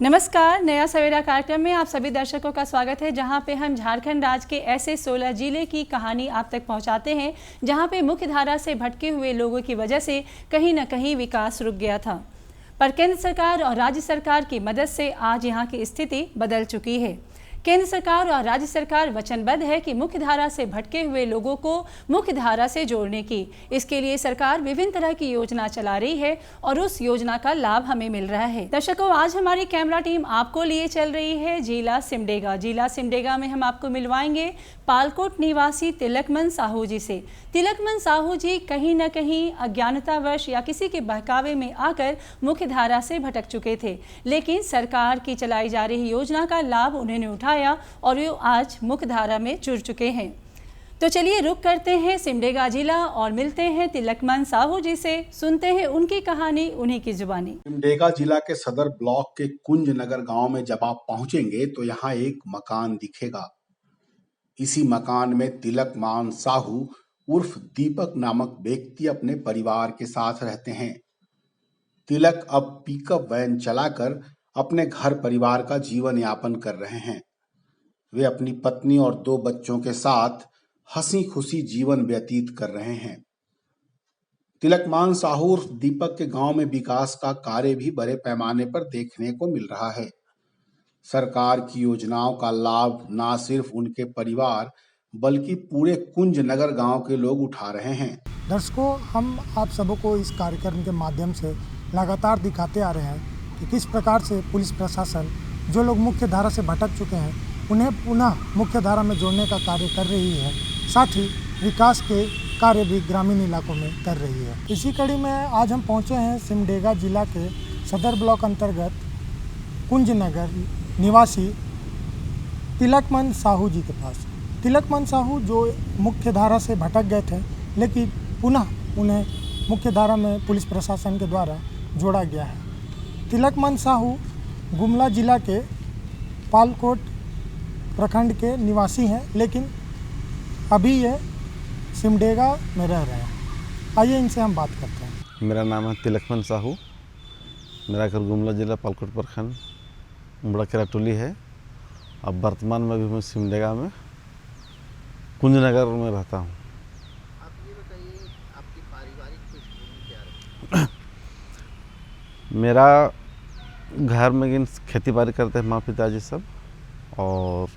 नमस्कार, नया सवेरा कार्यक्रम में आप सभी दर्शकों का स्वागत है, जहां पे हम झारखंड राज्य के ऐसे 16 जिले की कहानी आप तक पहुंचाते हैं जहां पे मुख्य धारा से भटके हुए लोगों की वजह से कहीं न कहीं विकास रुक गया था। पर केंद्र सरकार और राज्य सरकार की मदद से आज यहां की स्थिति बदल चुकी है। केंद्र सरकार और राज्य सरकार वचनबद्ध है कि मुख्य धारा से भटके हुए लोगों को मुख्य धारा से जोड़ने की। इसके लिए सरकार विभिन्न तरह की योजना चला रही है और उस योजना का लाभ हमें मिल रहा है। दर्शकों, आज हमारी कैमरा टीम आपको लिए चल रही है जिला सिमडेगा। जिला सिमडेगा में हम आपको मिलवाएंगे पालकोट निवासी तिलकमन साहू जी से। तिलकमन साहू जी कहीं न कहीं अज्ञानतावश या किसी के बहकावे में आकर मुख्य धारा से भटक चुके थे, लेकिन सरकार की चलाई जा रही योजना का लाभ उन्होंने उठाया और वो आज मुख्य धारा में जुड़ चुके हैं। तो चलिए रुक करते हैं सिमडेगा जिला और मिलते हैं तिलकमन साहू जी से, सुनते हैं उनकी कहानी उन्हीं की जुबानी। सिमडेगा जिला के सदर ब्लॉक के कुंज नगर गांव में जब आप पहुंचेंगे तो यहाँ एक मकान दिखेगा। इसी मकान में तिलकमान साहू उर्फ दीपक नामक व्यक्ति अपने परिवार के साथ रहते हैं। तिलक अब पिकअप वैन चलाकर अपने घर परिवार का जीवन यापन कर रहे हैं। वे अपनी पत्नी और 2 बच्चों के साथ हंसी खुशी जीवन व्यतीत कर रहे हैं। तिलकमान साहू उर्फ दीपक के गांव में विकास का कार्य भी बड़े पैमाने पर देखने को मिल रहा है। सरकार की योजनाओं का लाभ न सिर्फ उनके परिवार बल्कि पूरे कुंज नगर गांव के लोग उठा रहे हैं। दर्शकों, हम आप सबको इस कार्यक्रम के माध्यम से लगातार दिखाते आ रहे हैं कि किस प्रकार से पुलिस प्रशासन जो लोग मुख्य धारा से भटक चुके हैं उन्हें पुनः मुख्य धारा में जोड़ने का कार्य कर रही है, साथ ही विकास के कार्य भी ग्रामीण इलाकों में कर रही है। इसी कड़ी में आज हम पहुंचे हैं सिमडेगा जिला के सदर ब्लॉक अंतर्गत कुंज नगर निवासी तिलकमन साहू जी के पास। तिलकमन साहू जो मुख्य धारा से भटक गए थे, लेकिन पुनः उन्हें मुख्य धारा में पुलिस प्रशासन के द्वारा जोड़ा गया है। तिलकमन साहू गुमला जिला के पालकोट प्रखंड के निवासी हैं, लेकिन अभी ये सिमडेगा में रह रहे हैं। आइए इनसे हम बात करते हैं। मेरा नाम है तिलकमन साहू। मेरा घर गुमला जिला पालकोट प्रखंड उमड़ा टोली है। अब वर्तमान में भी मैं सिमडेगा में कुंज नगर में रहता हूँ। आप ये बताइए, आपकी पारिवारिक पृष्ठभूमि क्या रही? मेरा घर में खेती बाड़ी करते हैं माँ पिताजी सब, और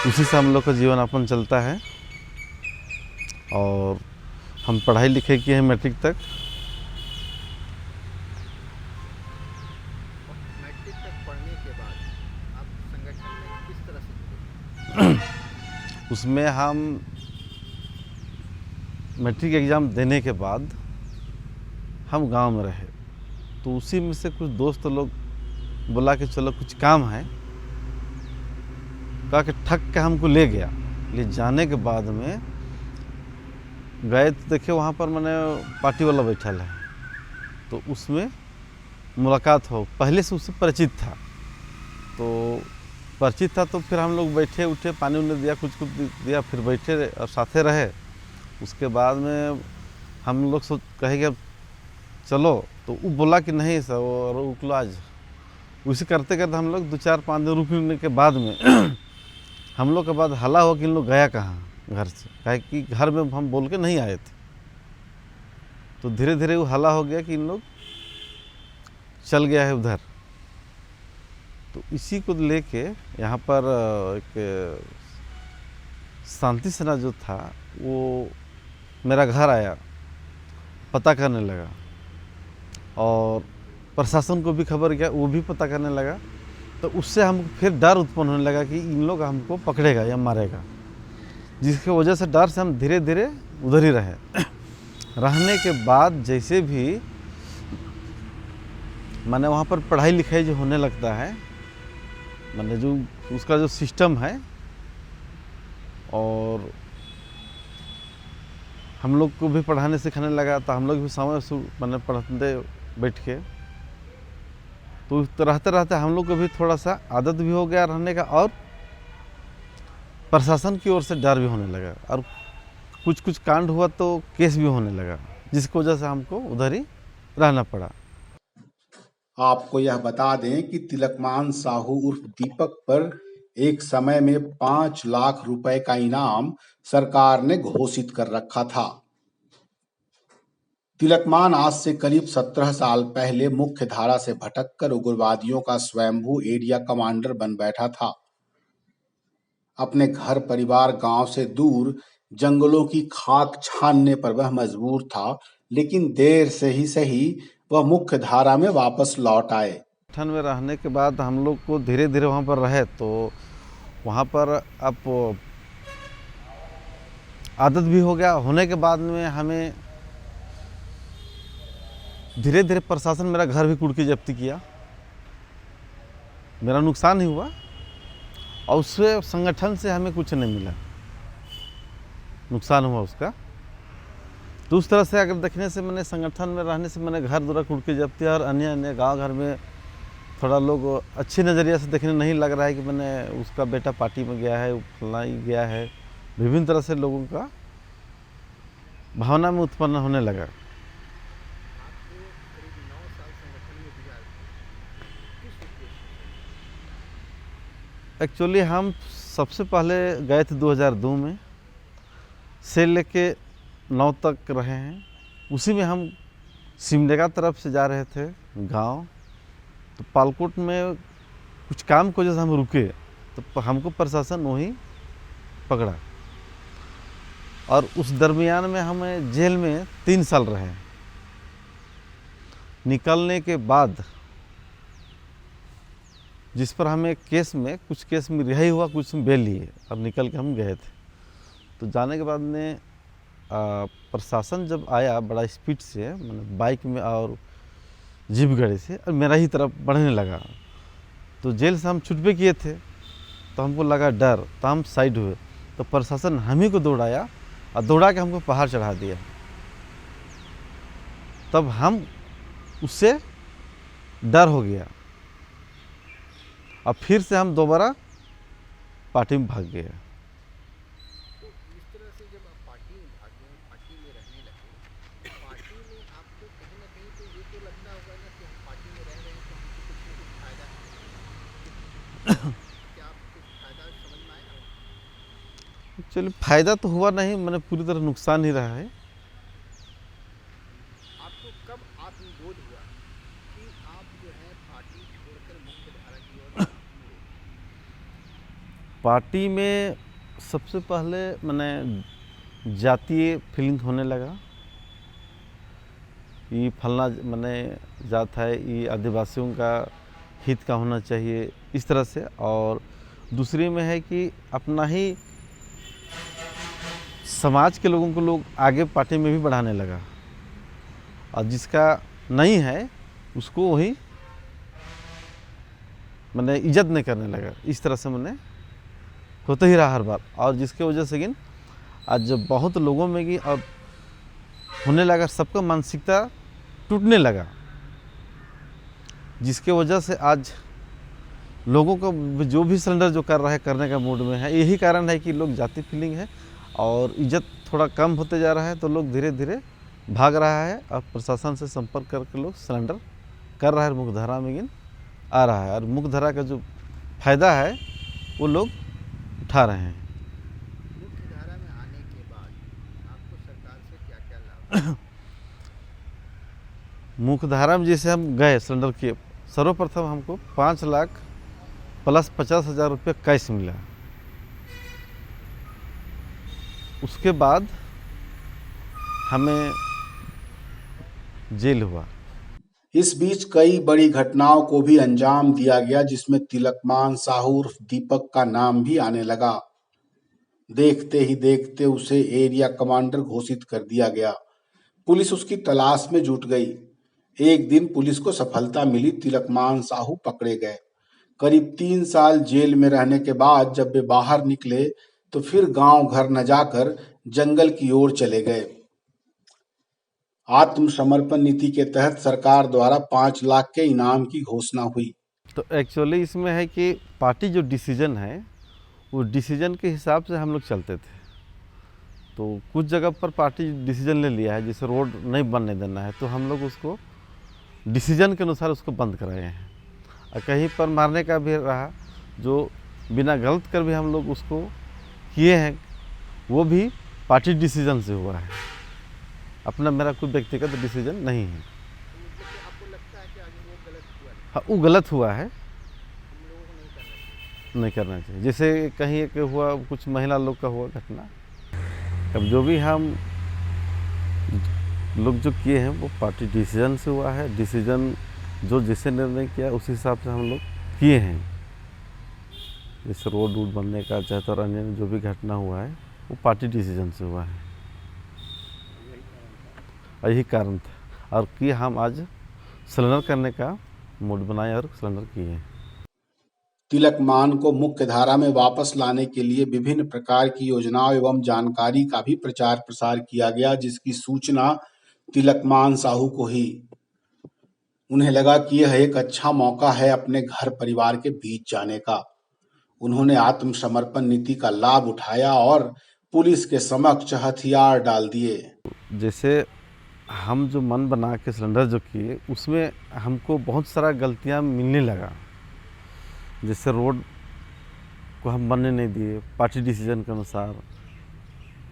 उसी से हम लोग का जीवन यापन चलता है। और हम पढ़ाई लिखाई किए हैं मैट्रिक तक। मैट्रिक तक पढ़ने के बाद आप संगठन में किस तरह से जुड़े? उसमें हम मैट्रिक एग्ज़ाम देने के बाद हम गांव में रहे, तो उसी में से कुछ दोस्त लोग बोला कि चलो कुछ काम है, कहा कि ठग के हमको ले गया। ले जाने के बाद में गए तो देखे वहाँ पर मैंने पार्टी वाला बैठल है, तो उसमें मुलाकात हो। पहले से उससे परिचित था, तो फिर हम लोग बैठे उठे, पानी उन्हें दिया, कुछ दिया, फिर बैठे और साथे रहे। उसके बाद में हम लोग कहे कि अब चलो, तो वो बोला कि नहीं सर, वो रुक लो आज। उसे करते करते हम लोग 2-4-5 दिन रुकने के बाद में हम लोग के बाद हल्ला हो कि इन लोग गया कहाँ घर से, कहे कि घर में हम बोल के नहीं आए थे। तो धीरे धीरे वो हल्ला हो गया कि इन लोग चल गया है उधर। तो इसी को लेके यहाँ पर एक शांति सेना जो था वो मेरा घर आया, पता करने लगा, और प्रशासन को भी खबर गया, वो भी पता करने लगा। तो उससे हमको फिर डर उत्पन्न होने लगा कि इन लोग हमको पकड़ेगा या मारेगा, जिसकी वजह से डर से हम धीरे धीरे उधर ही रहे। रहने के बाद जैसे भी मैंने वहाँ पर पढ़ाई लिखाई जो होने लगता है, मैंने जो उसका जो सिस्टम है, और हम लोग को भी पढ़ाने सिखाने लगा, तो हम लोग भी समय से मैंने पढ़ते बैठ के, तो रहते रहते हम लोग को भी थोड़ा सा आदत भी हो गया रहने का, और प्रशासन की ओर से डर भी होने लगा, और कुछ कांड हुआ तो केस भी होने लगा, जिसकी वजह से हमको उधर ही रहना पड़ा। आपको यह बता दें कि तिलकमान साहू उर्फ दीपक पर एक समय में 5 लाख रुपए का इनाम सरकार ने घोषित कर रखा था। तिलकमान आज से करीब 17 साल पहले मुख्य धारा से भटककर उग्रवादियों का स्वयंभू एरिया कमांडर बन बैठा था। अपने घर परिवार गांव से दूर जंगलों की खाक छानने पर वह मजबूर था, लेकिन देर से ही सही वह मुख्य धारा में वापस लौट आए। संगठन में रहने के बाद हम लोग को धीरे धीरे वहाँ पर रहे तो वहाँ पर अब आदत भी हो गया। होने के बाद में हमें धीरे धीरे प्रशासन मेरा घर भी कुड़की जब्ती किया। मेरा नुकसान ही हुआ और उससे संगठन से हमें कुछ नहीं मिला, नुकसान हुआ उसका। तो उस तरह से अगर देखने से मैंने संगठन में रहने से मैंने घर दूरा कुड़की जब्ती और अन्य अन्य गांव घर में थोड़ा लोग अच्छी नज़रिया से देखने नहीं लग रहा है कि मैंने उसका बेटा पार्टी में गया है, फलाना ही गया है। विभिन्न तरह से लोगों का भावना में उत्पन्न होने लगा। आपको करीब 9 साल संगठन में गुजार दिए, किस उद्देश्य से? एक्चुअली हम सबसे पहले गए थे 2002 में, से लेके 9 तक रहे हैं। उसी में हम सिमडेगा तरफ से जा रहे थे गांव, तो पालकोट में कुछ काम को जैसे हम रुके तो हमको प्रशासन वहीं पकड़ा और उस दरमियान में हमें जेल में 3 साल रहे। निकलने के बाद जिस पर हमें कुछ केस में रिहाई हुआ, कुछ में बेल लिए, अब निकल के हम गए थे। तो जाने के बाद में प्रशासन जब आया बड़ा स्पीड से, मतलब बाइक में और जीप गाड़ी से, और मेरा ही तरफ बढ़ने लगा। तो जेल से हम छुटबे किए थे तो हमको लगा डर, तो हम साइड हुए तो प्रशासन हम ही को दौड़ाया और दौड़ा के हमको पहाड़ चढ़ा दिया। तब हम उससे डर हो गया और फिर से हम दोबारा पार्टी में भाग गए। तो इस तरह से जब आप पार्टी में भागे, पार्टी में रहने लगे, पार्टी में आपको कहीं ना कहीं तो ये तो लगता होगा ना कि हम पार्टी में रह रहे हैं तो हमको कुछ ना कुछ फायदा है। क्या आपको कुछ फायदा समझ में आया? एक्चुअली फायदा तो हुआ नहीं, मैंने पूरी तरह नुकसान ही रहा है। आपको कब आत्मबोध हुआ कि आप जो है पार्टी छोड़कर मुख्य धारा की ओर मुड़े? पार्टी में सबसे पहले मैंने जातीय फीलिंग होने लगा, ये फलना मैंने जात है, ये आदिवासियों का हित का होना चाहिए, इस तरह से। और दूसरी में है कि अपना ही समाज के लोगों को लोग आगे पार्टी में भी बढ़ाने लगा और जिसका नहीं है उसको वही मैंने इज्जत नहीं करने लगा। इस तरह से मैंने होता ही रहा हर बार, और जिसके वजह से कि आज बहुत लोगों में कि अब होने लगा, सबका मानसिकता टूटने लगा, जिसके वजह से आज लोगों को जो भी सरेंडर जो कर रहा है करने का मूड में है। यही कारण है कि लोग जाति फीलिंग है और इज्जत थोड़ा कम होते जा रहा है, तो लोग धीरे धीरे भाग रहा है और प्रशासन से संपर्क करके लोग सरेंडर कर रहा है, मुख्यधारा में आ रहा है और मुख्यधारा का जो फायदा है वो लोग उठा रहे हैं। मुख्य धारा में आने के बाद आपको सरकार से क्या क्या लाभ? मुख्यधारा में जैसे हम गए सरेंडर किए, सर्वप्रथम हमको 5 लाख प्लस 50,000 रुपये कैश मिला। उसके बाद हमें जेल हुआ। इस बीच कई बड़ी घटनाओं को भी अंजाम दिया गया, जिसमें तिलकमान साहू उर्फ दीपक का नाम भी आने लगा। देखते ही देखते उसे एरिया कमांडर घोषित कर दिया गया। पुलिस उसकी तलाश में जुट गई। एक दिन पुलिस को सफलता मिली, तिलकमान साहू पकड़े गए। करीब 3 साल जेल में रहने के बाद जब वे बाहर निकले तो फिर गांव घर न जाकर जंगल की ओर चले गए। आत्मसमर्पण नीति के तहत सरकार द्वारा 5 लाख के इनाम की घोषणा हुई। तो एक्चुअली इसमें है कि पार्टी जो डिसीजन है वो डिसीजन के हिसाब से हम लोग चलते थे। तो कुछ जगह पर पार्टी डिसीजन ले लिया है, जैसे रोड नहीं बनने देना है, तो हम लोग उसको डिसीजन के अनुसार उसको बंद कराए हैं। और कहीं पर मारने का भी रहा, जो बिना गलत कर भी हम लोग उसको किए हैं, वो भी पार्टी डिसीजन से हुआ है, अपना मेरा कोई व्यक्तिगत डिसीजन नहीं है। मतलब कि आपको लगता है कि आगे वो गलत हुआ है, हाँ, वो गलत हुआ है, हम लोगों को नहीं करना चाहिए। नहीं करना चाहिए। जैसे कहीं एक हुआ, कुछ महिला लोग का हुआ घटना, अब जो भी हम लोग जो किए हैं वो पार्टी डिसीजन से हुआ है। डिसीजन जो जैसे निर्णय किया उस हिसाब से हम लोग किए हैं। जैसे रोड वूड बनने का चाहे तो अन्य जो भी घटना हुआ है वो पार्टी डिसीजन से हुआ है, यही कारण था। और कि हम आज सरेंडर करने का मूड बनाए और सरेंडर किए। तिलक मान को मुख्य धारा में वापस लाने के लिए विभिन्न प्रकार की योजनाओं एवं जानकारी का भी प्रचार प्रसार किया गया, जिसकी सूचना तिलकमान साहू को ही। उन्हें लगा कि यह एक अच्छा मौका है अपने घर परिवार के बीच जाने का। उन्होंने आत्मसमर्पण नीति का लाभ उठाया और पुलिस के समक्ष हथियार डाल दिए। जैसे हम जो मन बना के सिलेंडर जो किए, उसमें हमको बहुत सारा गलतियां मिलने लगा। जैसे रोड को हम बनने नहीं दिए पार्टी डिसीजन के अनुसार,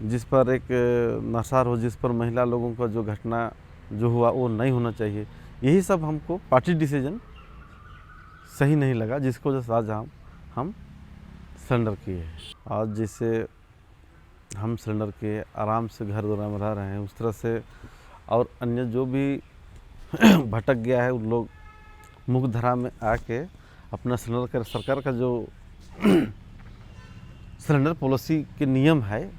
जिस पर एक नशार हो, जिस पर महिला लोगों का जो घटना जो हुआ वो नहीं होना चाहिए, यही सब हमको पार्टी डिसीजन सही नहीं लगा, जिसको वजह से आज हम सरेंडर किए। आज जैसे हम सरेंडर किए, आराम से घर द्वार में रह रहे हैं उस तरह से। और अन्य जो भी भटक गया है उन लोग मुख्य धारा में आके अपना सरेंडर कर। सरकार का जो सरेंडर पॉलिसी के नियम है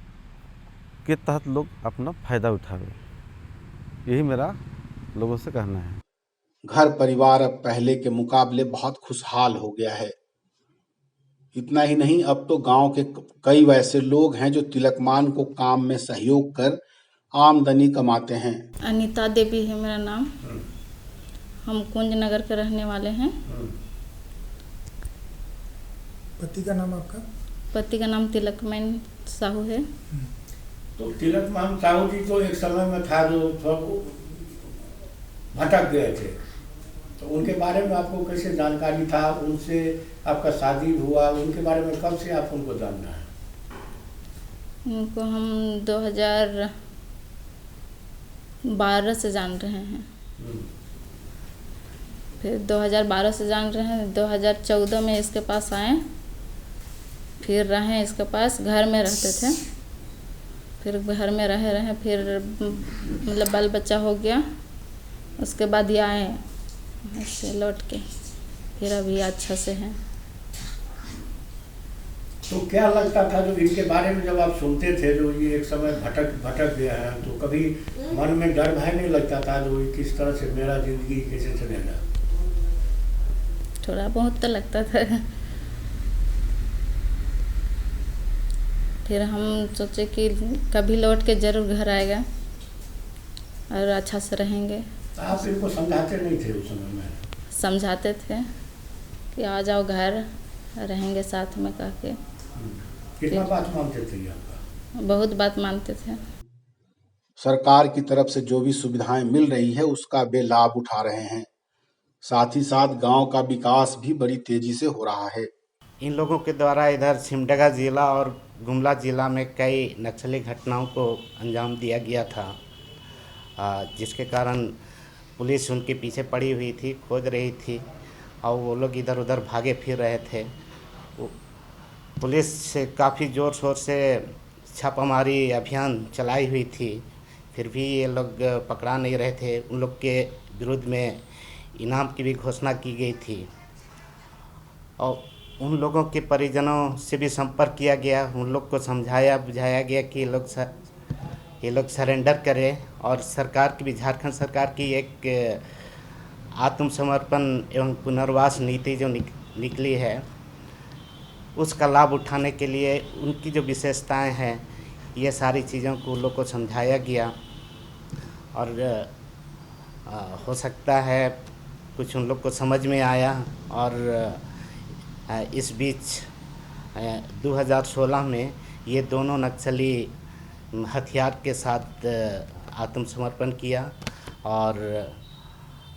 के तहत लोग अपना फ़ायदा उठावे, यही मेरा लोगों से कहना है। घर परिवार अब पहले के मुकाबले बहुत खुशहाल हो गया है। इतना ही नहीं, अब तो गांव के कई वैसे लोग हैं जो तिलकमान को काम में सहयोग कर आमदनी कमाते हैं। अनीता देवी है मेरा नाम। हम कुंज नगर के रहने वाले हैं। पति का नाम आपका? पति का नाम तिलकमान साहू है। तो तिलकमान साहू जी तो एक समय में था जो सब भटक गए थे, तो उनके बारे में आपको कैसे जानकारी था? उनसे आपका शादी हुआ, उनके बारे में कब से आप उनको जानना है? उनको हम 2012 से जान रहे हैं। फिर 2012 से जान रहे हैं, 2014 में इसके पास आए, फिर रहे इसके पास, घर में रहते थे। फिर घर में रहे फिर मतलब बाल बच्चा हो गया, उसके बाद ये आए ऐसे लौट के, फिर अभी अच्छा से हैं। तो क्या लगता था जो इनके बारे में जब आप सुनते थे, जो ये एक समय भटक गया है, तो कभी मन में डर भय नहीं लगता था जो किस तरह से मेरा जिंदगी कैसे चलेगा? थोड़ा बहुत तो लगता था। फिर हम सोचे कि कभी लौट के जरूर घर आएगा और अच्छा से रहेंगे। आप इनको समझाते नहीं थे उस समय में? समझाते थे कि आ जाओ घर, रहेंगे साथ में कह के। कितना बात मानते थे आपका? बहुत बात मानते थे। सरकार की तरफ से जो भी सुविधाएं मिल रही है उसका वे लाभ उठा रहे हैं। साथ ही साथ गांव का विकास भी बड़ी तेजी से हो रहा है। इन लोगों के द्वारा इधर सिमडेगा जिला और गुमला जिला में कई नक्सली घटनाओं को अंजाम दिया गया था, जिसके कारण पुलिस उनके पीछे पड़ी हुई थी, खोज रही थी और वो लोग इधर उधर भागे फिर रहे थे। पुलिस से काफ़ी ज़ोर शोर से छापामारी अभियान चलाई हुई थी, फिर भी ये लोग पकड़ा नहीं रहे थे। उन लोग के विरुद्ध में इनाम की भी घोषणा की गई थी और उन लोगों के परिजनों से भी संपर्क किया गया। उन लोग को समझाया बुझाया गया कि ये लोग सरेंडर करें और सरकार की भी, झारखंड सरकार की एक आत्मसमर्पण एवं पुनर्वास नीति जो निकली है उसका लाभ उठाने के लिए उनकी जो विशेषताएं हैं, ये सारी चीज़ों को उन लोग को समझाया गया। और हो सकता है कुछ उन लोग को समझ में आया। और इस बीच 2016 में ये दोनों नक्सली हथियार के साथ आत्मसमर्पण किया और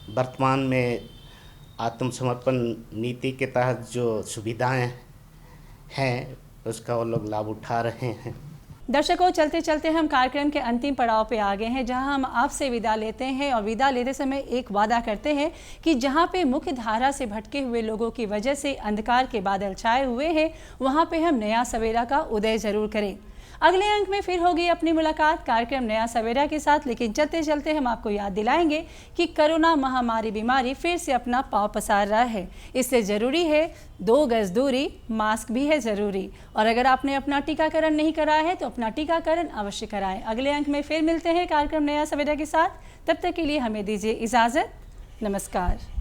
वर्तमान में आत्मसमर्पण नीति के तहत जो सुविधाएं हैं उसका वो लोग लाभ उठा रहे हैं। दर्शकों, चलते चलते हम कार्यक्रम के अंतिम पड़ाव पे आ गए हैं, जहां हम आपसे विदा लेते हैं और विदा लेते समय एक वादा करते हैं कि जहां पे मुख्य धारा से भटके हुए लोगों की वजह से अंधकार के बादल छाए हुए हैं, वहां पे हम नया सवेरा का उदय जरूर करें। अगले अंक में फिर होगी अपनी मुलाकात कार्यक्रम नया सवेरा के साथ, लेकिन चलते चलते हम आपको याद दिलाएंगे कि कोरोना महामारी बीमारी फिर से अपना पांव पसार रहा है। इससे ज़रूरी है 2 गज दूरी, मास्क भी है ज़रूरी, और अगर आपने अपना टीकाकरण नहीं कराया है तो अपना टीकाकरण अवश्य कराएं। अगले अंक में फिर मिलते हैं कार्यक्रम नया सवेरा के साथ, तब तक के लिए हमें दीजिए इजाज़त। नमस्कार।